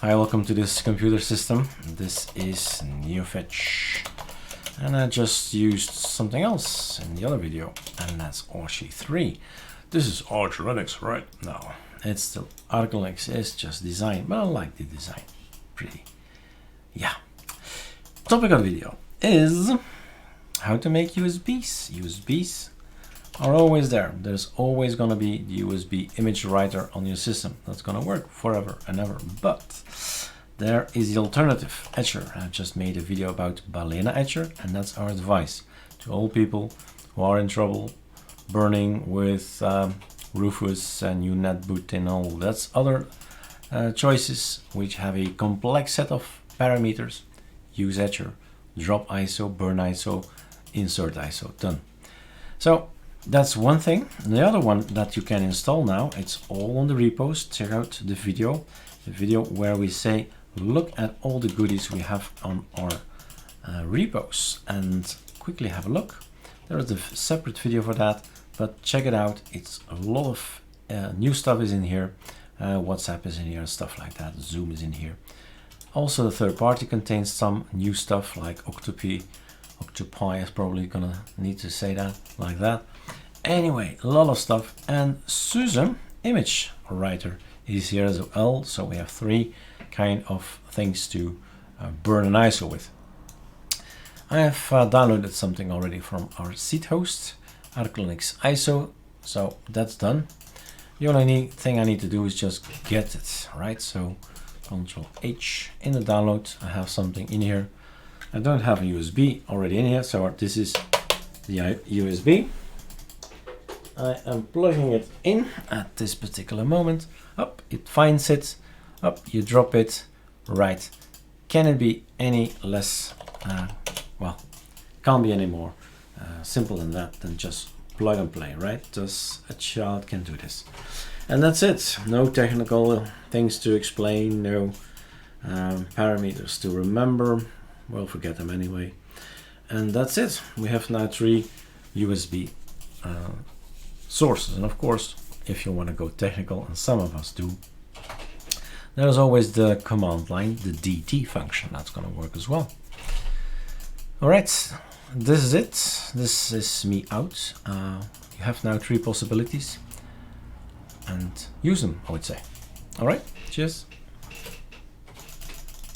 Hi, welcome to this computer system. This is NeoFetch, and I just used something else in the other video, and that's Archie 3. This is ArcoLinux, right? No, it's still ArcoLinux. It's just design, but I like the design. Pretty, yeah. Topic of the video is how to make USBs. USBs are always there. There's always going to be the USB image writer on your system. That's going to work forever and ever. But there is the alternative, Etcher. I just made a video about Balena Etcher, and that's our advice to all people who are in trouble burning with Rufus and UNetboot and all that's other choices which have a complex set of parameters. Use Etcher, drop ISO, burn ISO, insert ISO, done. So that's one thing. And the other one that you can install now, it's all on the Repost. Check out the video where we say, look at all the goodies we have on our repos, and quickly have a look. There is a separate video for that, but check it out. It's a lot of new stuff is in here. WhatsApp is in here, stuff like that. Zoom is in here. Also, the third party contains some new stuff like Octopi is probably gonna need to say that like that. Anyway, a lot of stuff, and Suse image writer is here as well. So we have three kind of things to burn an ISO with. I have downloaded something already from our seed host, ArcoLinux ISO, so that's done. The only thing I need to do is just get it, right? So Control H in the download. I have something in here. I don't have a USB already in here, so this is the USB. I am plugging it in at this particular moment. Up, it finds it. Up, you drop it. Right. Can it be any less? Well, can't be any more simple than that. Than just plug and play, right? Just a child can do this, and that's it. No technical things to explain. No parameters to remember. We'll forget them anyway. And that's it. We have now 3 USB sources. And of course, if you want to go technical, and some of us do, there's always the command line, the DT function. That's going to work as well. All right, this is it. This is me out. You have now 3 possibilities, and use them, I would say. All right, cheers.